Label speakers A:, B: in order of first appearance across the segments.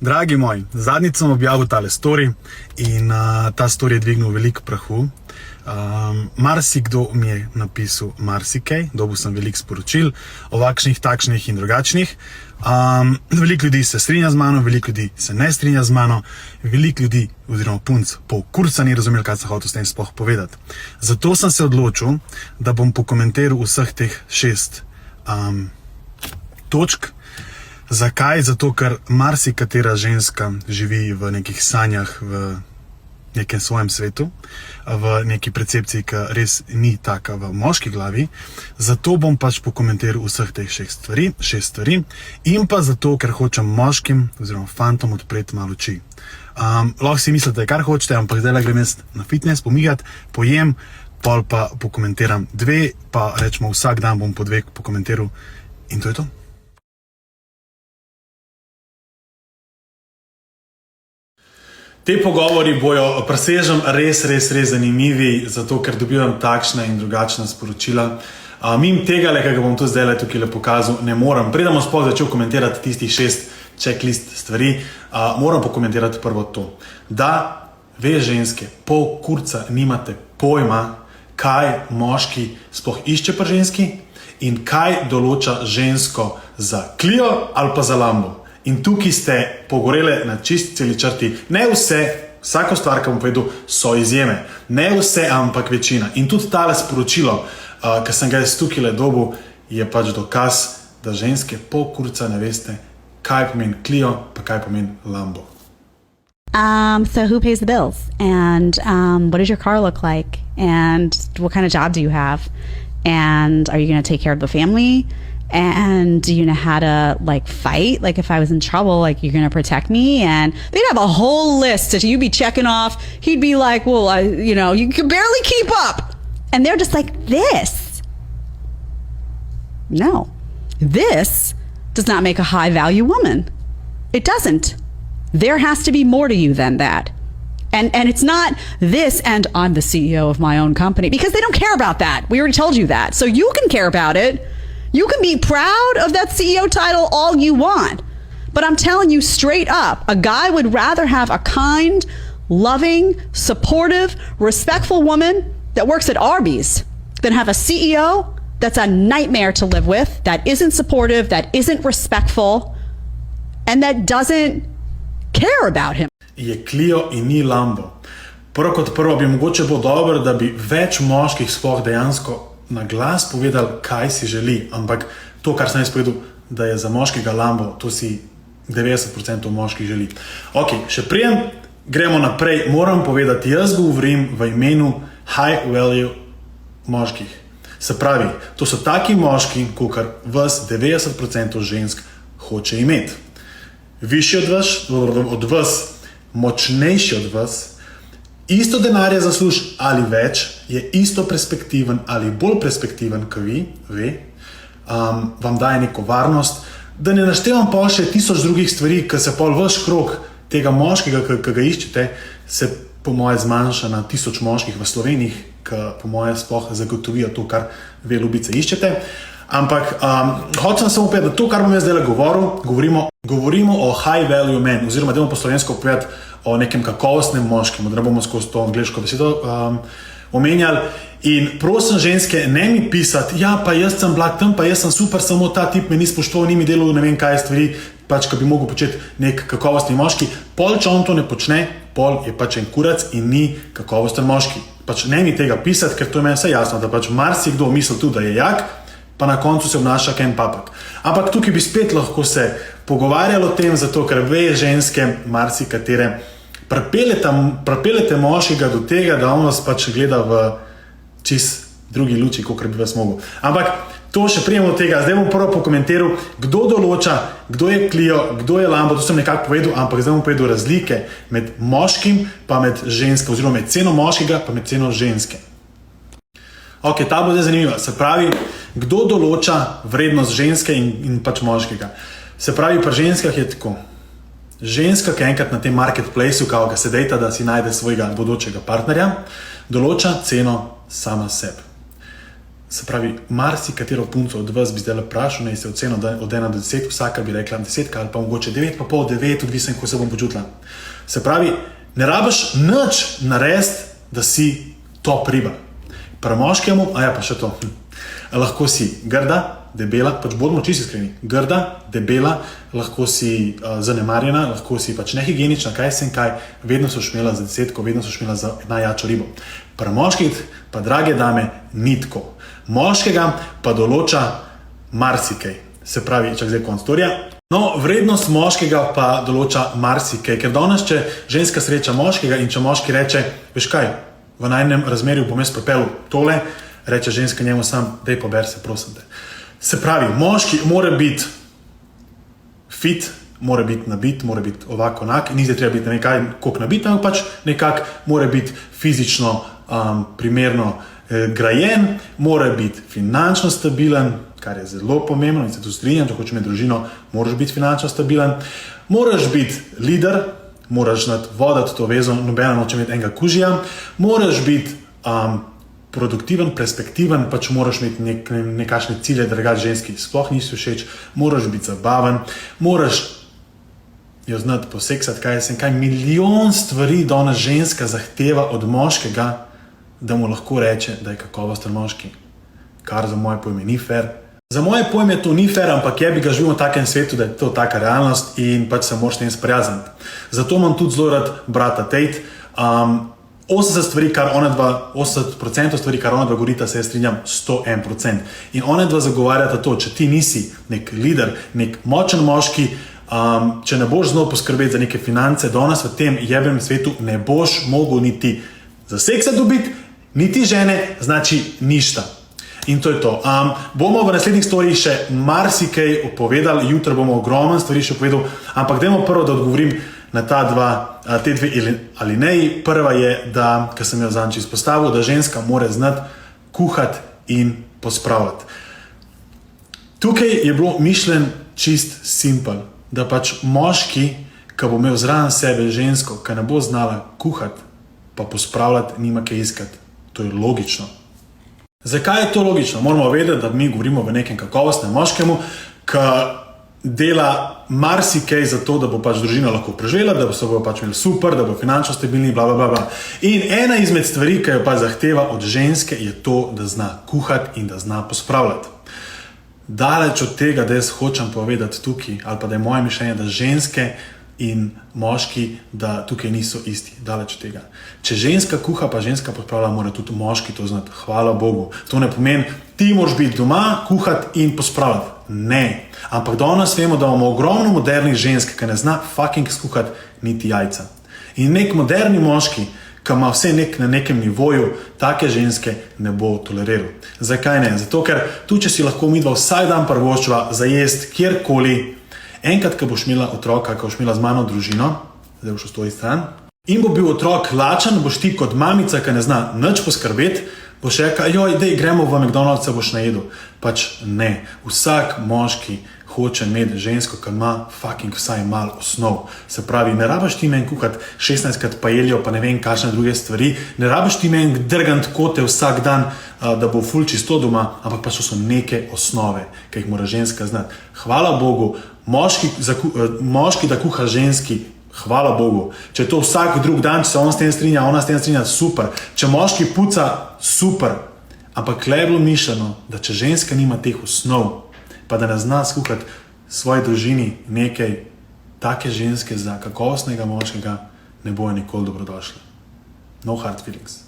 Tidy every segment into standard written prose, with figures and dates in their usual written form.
A: Dragi moji, zadnjič sem objavil tale story in ta story je dvignil veliko prahu. Marsikdo mi je napisal marsikaj, dobil sem veliko sporočil o vakšnih, takšnih in drugačnih. Veliko ljudi se strinja z mano, veliko ljudi se ne strinja z mano, veliko ljudi oziroma punc pol kurca ni razumel, kaj sem hotel s tem sploh povedati. Zato sem se odločil, da bom pokomentiral vseh teh 6 točk. Zakaj? Zato, ker marsikatera ženska živi v nekih sanjah, v nekem svojem svetu, v neki percepciji, ki res ni taka v moški glavi. Zato bom pač pokomentiral vseh teh 6 stvari in pa zato, ker hočem moškim oziroma fantom odpreti malo oči. Lahko si mislite, kar hočete, ampak zdaj grem jaz na fitness, pomigati, pojem, pol pa pokomentiram 2, pa rečemo vsak dan bom po 2 pokomentiral in to je to. Te pogovori bojo presežem res zanimivi, zato ker dobivam takšna in drugačna sporočila. Mim tega, ki ga bom tu zdaj tukaj pokazal, ne morem. Preden bom sploh začel komentirati tistih 6 checklist stvari, moram pokomentirati prvo to. Da, ve ženske, pol kurca nimate pojma, kaj moški sploh išče pri ženski in kaj določa žensko za Clio ali pa za Lambo. In tukaj ste pogorele na čist celi črti. Ne vse, vsako stvar, ki bom povedal, so izjeme. Ne vse, ampak večina. In tudi tale sporočilo, ki sem ga jaz tukaj dobil, je pač dokaz, da ženske pol kurca ne veste, kaj pomeni Clio, pa kaj pomeni Lambo.
B: So who pays the bills? And what does your car look like? And what kind of job do you have? And are you going to take care of the family? And do you know how to fight? Like if I was in trouble, you're going to protect me? And they'd have a whole list that you'd be checking off. He'd be like, well, you can barely keep up. And they're just like, this. No, this does not make a high value woman. It doesn't. There has to be more to you than that. And it's not this and I'm the CEO of my own company, because they don't care about that. We already told you that. So you can care about it. You can be proud of that CEO title all you want, but I'm telling you straight up, a guy would rather have a kind, loving, supportive, respectful woman that works at Arby's than have a CEO that's a nightmare to live with, that isn't supportive, that isn't respectful, and that doesn't care about him.
A: Je Clio in ni Lambo. Prvo kot prvo bi mogoče bilo dobro, da bi več moških sploh dejansko na glas povedal, kaj si želi, ampak to, kar sem jaz povedal, da je za moškega Lambo, to si 90% moških želi. Ok, še preden gremo naprej, moram povedati, jaz govorim v imenu high value moških. Se pravi, to so taki moški, kakor vas 90% žensk hoče imeti. Višji od vas, močnejši od vas, isto denarja zasluž ali več, je isto perspektiven ali bolj perspektiven, kot vi, vam daje neko varnost, da ne naštevam pa še 1000 drugih stvari, ki se pol vaš krog tega moškega, ki ga iščete, se po moje zmanjša na 1000 moških v Sloveniji, ki po moje sploh zagotovijo to, kar ve ljubice iščete. Ampak hočem samo povedati, da to, kar bom jaz zdaj govoril, govorimo o high value men, oziroma dajmo po slovensko povedati o nekem kakovostnem moškem, da ne bomo skozi to angleško besedo omenjali. In prosim ženske, ne mi pisati, ja, pa jaz sem blag tam, pa jaz sem super, samo ta tip me ni spoštoval, ni mi delal ne vem kaj stvari, pač, ki bi mogel početi nek kakovostni moški. Pol, če on to ne počne, pol je pač en kurac in ni kakovosten moški. Pač ne mi tega pisati, ker to je meni vse jasno, da pač marsikdo misli tudi, da je jak, pa na koncu se obnaša ken papak. Ampak tukaj bi spet lahko se pogovarjalo o tem, zato ker ve ženske, marsikatere, pripeljete moškega do tega, da on vas pač gleda v čist drugi luči, kakor bi vas mogel. Ampak to še prijemo od tega. Zdaj bom prvo pokomentiral, kdo določa, kdo je Clio, kdo je Lambo, to sem nekako povedal, ampak zdaj bom povedal razlike med moškim pa med žensko, oziroma med ceno moškega pa med ceno ženske. Ok, ta bo zdaj zanimiva. Se pravi, kdo določa vrednost ženske in pač moškega. Se pravi, pri ženskah je tako. Ženska, ki enkrat na tem marketplaceu, ki se dejta, da si najde svojega bodočega partnerja, določa ceno sama sebi. Se pravi, marsikatero punco od vas bi zdaj vprašal, naj se oceno od 1 do 10, vsaka bi rekla 10 ali pa mogoče 9,5, 9, odvisen, ko se bom počutila. Se pravi, ne rabiš nič narediti, da si top riba. Pri moškemu, pa še to, lahko si grda, debela, pač bodimo čisto iskreni, grda, debela, lahko si zanemarjena, lahko si pač nehigienična, kaj sem kaj, vedno so šmela za 10, vedno so šmela za najjačo ribo. Pri moških pa, drage dame, ni tako. Moškega pa določa marsikaj. Se pravi, čak zdaj konc storija. No, vrednost moškega pa določa marsikaj, ker danes, če ženska sreča moškega in če moški reče, veš kaj, v najnem razmerju bom jaz propel tole, reče ženska njemu sam, dej pober se, prosim te. Se pravi, moški mora biti fit, mora biti nabit, mora biti ovako onak, ni zdaj treba biti nekaj koliko nabit, ampak pač nekako mora biti fizično primerno grajen, mora biti finančno stabilen, kar je zelo pomembno in se tu strinjam, če hočeš imeti družino, moraš biti finančno stabilen, moraš biti lider, moraš voditi to vezo, nobena noče imeti enega kužija, moraš biti produktiven, perspektiven, pač moraš imeti nekakšne cilje, da ženski sploh nisi všeč, moraš biti zabaven, moraš jo znati poseksati, kaj milijon stvari danes ženska zahteva od moškega, da mu lahko reče, da je kakovosten moški. Kar za moje pojme ni fair. Za moje pojme to ni fair, ampak je bi ga živimo v takem svetu, da je to taka realnost in pač se moraš s tem sprijazniti. Zato imam tudi zelo rad brata Tate. 80% stvari, kar ona dva govorita, se jaz strinjam 101%. In ona dva zagovarjata to, če ti nisi nek lider, nek močen moški, če ne boš znal poskrbeti za neke finance, danes v tem jebem svetu ne boš mogel niti za seksa dobiti, niti žene, znači ništa. In to je to. Bomo v naslednjih storjih še marsikaj opovedali, jutro bomo ogromno stvari še povedal, ampak dajmo prvo, da odgovorim na te dve alineji. Prva je, da, kar sem jo zadnjič izpostavil, da ženska mora znati kuhati in pospravljati. Tukaj je bilo mišljen čist simpel, da pač moški, ki bo imel zraven sebe žensko, ki ne bo znala kuhati pa pospravljati, nima kaj iskati. To je logično. Zakaj je to logično? Moramo vedeti, da mi govorimo v nekem kakovostnem moškemu, ki dela marsikaj za to, da bo pač družina lahko preživela, da bo pač imeli super, da bo finančno stabilni, bla, bla, bla, bla. In ena izmed stvari, ki jo pa zahteva od ženske, je to, da zna kuhati in da zna pospravljati. Daleč od tega, da jaz hočem povedati tukaj, ali pa da je moje mišljenje, da ženske in moški, da tukaj niso isti, daleč od tega. Če ženska kuha, pa ženska pospravlja, mora tudi moški to znati. Hvala Bogu. To ne pomeni, ti moraš biti doma, kuhati in pospravljati. Ne. Ampak danes vemo, da imamo ogromno modernih žensk, ki ne zna fucking skuhati niti jajca. In nek moderni moški, ki ima vse na nekem nivoju, take ženske ne bo toleriral. Zakaj ne? Zato, ker tu, če si lahko midva vsak dan prvoščeva za jest kjerkoli, enkrat, ko boš imela otroka, ko boš imela z mano družino, zdaj boš v stoji stran, in bo bil otrok lačen, boš ti kot mamica, ki ne zna nič poskrbeti, boš rekel, joj, dej, gremo v McDonald's, boš najedel. Pač ne. Vsak moški hoče imeti žensko, ki ima fucking vsaj malo osnov. Se pravi, ne rabiš ti meni kuhati 16krat paeljo, pa ne vem kakšne druge stvari, ne rabiš ti meni drgant kote vsak dan, da bo ful čisto doma, ampak pač to so neke osnove, ki jih mora ženska znati. Hvala Bogu, moški da kuha ženski, hvala Bogu. Če to vsak drug dan, če se on s tem strinja, ona s tem strinja, super. Če moški puca, super. Ampak le je bilo mišljeno, da če ženska nima teh osnov, pa da ne zna skuhati svoji družini nekaj, take ženske za kakovostnega moškega ne bojo nikoli dobrodošle. No hard feelings.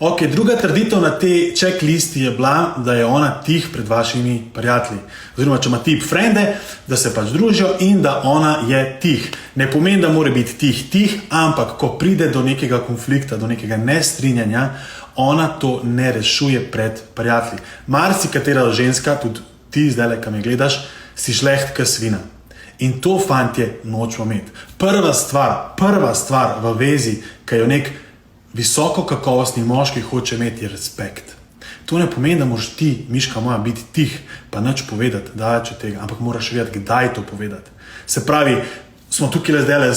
A: Ok, druga trditev na tej checklisti je bila, da je ona tih pred vašimi prijatelji. Oziroma, če ima tip frende, da se pač družijo in da ona je tih. Ne pomeni, da mora biti tih, ampak ko pride do nekega konflikta, do nekega nestrinjanja, ona to ne rešuje pred prijatelji. Marsikatera ženska, tudi ti zdaj, ki me gledaš, si šleht kot svina. In to, fantje, nočemo imeti. Prva stvar v vezi, ki jo nek visoko kakovostni moški hoče imeti, je respekt. To ne pomeni, da moraš ti, miška moja, biti tih, pa nič povedati, daleč od tega, ampak moraš vedeti, kdaj to povedati. Se pravi, smo tukaj zdaj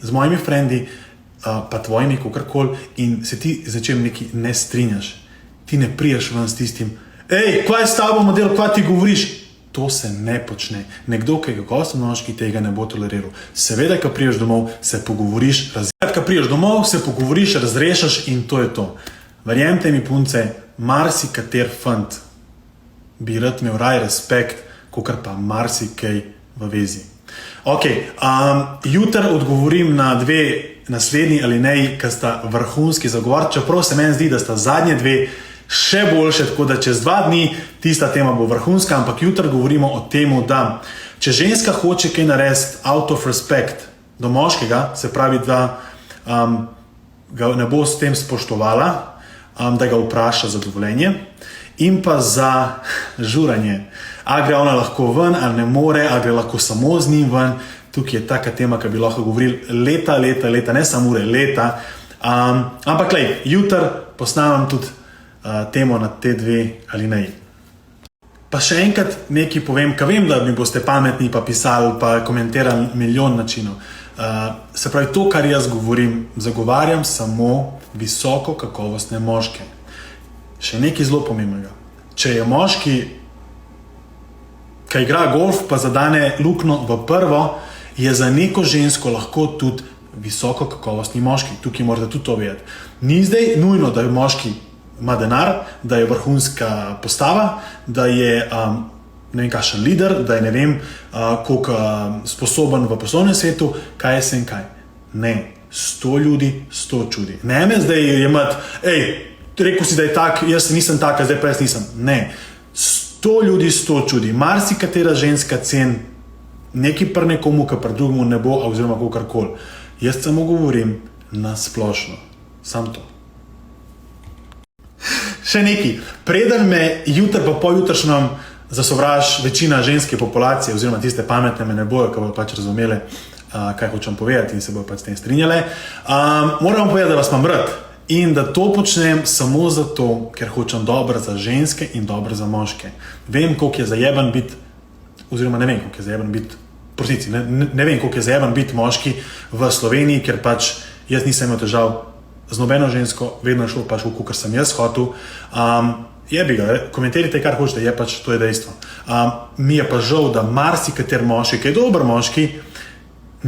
A: z mojimi frendi, pa tvojimi, kakorkoli, in se ti z nečem neki ne strinjaš. ti ne priješ ven s tistim, kva je s tabo model, kva ti govoriš? To se ne počne. Nekdo, ki je kakovosten moški, tega ne bo toleriral. Seveda, ko priješ domov, se pogovoriš, razrešaš in to je to. Verjemite mi, punce, marsikater fant bi rad imel raj respekt, kakor pa marsikaj v vezi. Jutri odgovorim na dve naslednji alineji, ki sta vrhunski zagovor, čeprav se meni zdi, da sta zadnje dve še boljše, tako da čez 2 dni tista tema bo vrhunska, ampak jutri govorimo o temu, da če ženska hoče kaj narediti out of respect do moškega, se pravi, da ga ne bo s tem spoštovala, da ga vpraša za dovoljenje in pa za žuranje. A gre ona lahko ven, ali ne more, a gre lahko samo z njim ven. Tukaj je taka tema, ki bi lahko govorili leta, ne samo ure, leta. Ampak jutri posnamem tudi temo na te 2 alineji. Pa še enkrat nekaj povem, ker vem, da mi boste pametni pa pisali, pa komentirali milijon načinov. Se pravi, to, kar jaz govorim, zagovarjam samo visoko kakovostne moške. Še nekaj zelo pomembnega. Če je moški, ki igra golf, pa zadane luknjo v prvo, je za neko žensko lahko tudi visoko kakovostni moški. Tukaj morate tudi to vedeti. Ni zdaj nujno, da je moški ima denar, da je vrhunska postava, da je ne vem kakšen lider, da je ne vem koliko sposoben v poslovnem svetu, kaj je sem kaj. Ne, 100 ljudi, 100 čudi. Ne me zdaj jemati, rekel si, da je tak, jaz nisem taka, zdaj pa jaz nisem. Ne, 100 ljudi, 100 čudi. Marsikatera ženska cen nekaj pri nekomu, ki pri drugemu ne bo, oziroma kakorkoli. Jaz samo govorim na splošno. Sam to. Še nekaj. Preden me jutri pa pojutrišnjem zasovraž večina ženske populacije, oziroma tiste pametne me ne bojo, ki bojo pač razumele, kaj hočem povedati in se bojo pač s tem strinjale, moram povedati, da vas imam rad in da to počnem samo zato, ker hočem dobro za ženske in dobro za moške. Vem, koliko je zajeben biti, oziroma ne vem, koliko je zajeben biti prostici, ne vem, koliko je zajeben biti moški v Sloveniji, ker pač jaz nisem imel težav z nobeno žensko, vedno je šlo pač v kar sem jaz hotel. Jebi ga, komentirajte, kar hočete, je pač, to je dejstvo. Mi je pa žal, da marsikater moški, ki je dober moški,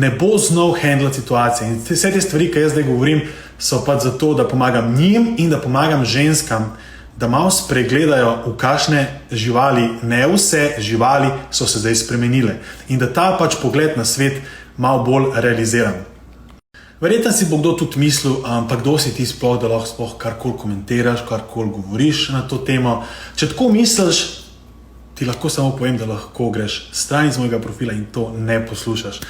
A: ne bo znal handlati situacije. In vse te stvari, ki jaz zdaj govorim, so pač zato, da pomagam njim in da pomagam ženskam, da malo spregledajo, v kakšne živali, ne vse živali so se zdaj spremenile. In da ta pač pogled na svet malo bolj realiziram. Verjetno si bo kdo tudi mislil, pa kdo si ti sploh, da lahko sploh karkoli komentiraš, karkoli govoriš na to temo. Če tako misliš, ti lahko samo povem, da lahko greš stran iz mojega profila in to ne poslušaš.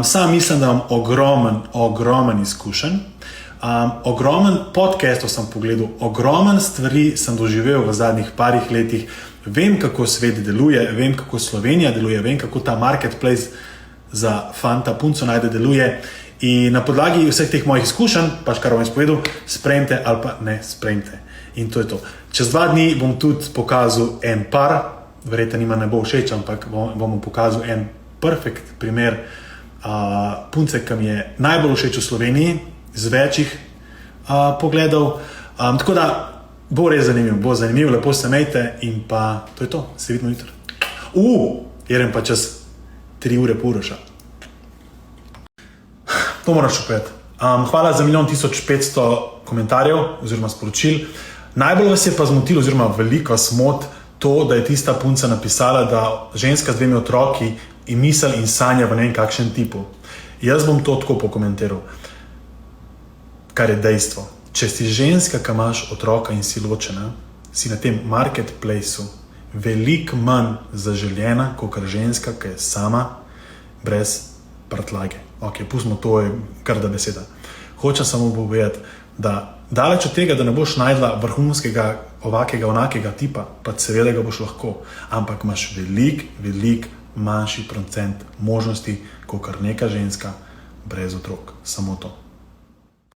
A: Sam mislim, da imam ogromen izkušenj. Ogromen podcastov sem pogledal, ogromen stvari sem doživel v zadnjih parih letih. Vem, kako svet deluje, vem, kako Slovenija deluje, vem, kako ta marketplace za fanta punco najde deluje. In na podlagi vseh teh mojih izkušenj, pač kar vam je povedal, sprejmite ali pa ne sprejmite. In to je to. Čez 2 dni bom tudi pokazal en par, verjetno njima ne bo všeč, ampak bom pokazal en perfekt primer punce, ki mi je najbolj všeč v Sloveniji, z večjih pogledov. Tako da bo res zanimiv, lepo se imejte in pa to je to. Se vidimo jutri. Jerem pa čez 3 ure po Uroša. To moraš upeti. Hvala za 1.500.000 komentarjev oziroma sporočil. Najbolj vas je pa zmotilo, oziroma veliko smot, to, da je tista punca napisala, da ženska z 2 otroki in misel in sanja v ne vem kakšen tipu. Jaz bom to tako pokomentiral, kar je dejstvo. Če si ženska, ki imaš otroka in si ločena, si na tem marketplaceu veliko manj zaželjena, kot ženska, ki je sama, brez prtljage. Pustimo, to je grda beseda. Hočem samo povedati, da daleč od tega, da ne boš najdla vrhunskega, ovakega, onakega tipa, pa seveda ga boš lahko, ampak imaš velik manjši procent možnosti, kot neka ženska brez otrok. Samo to.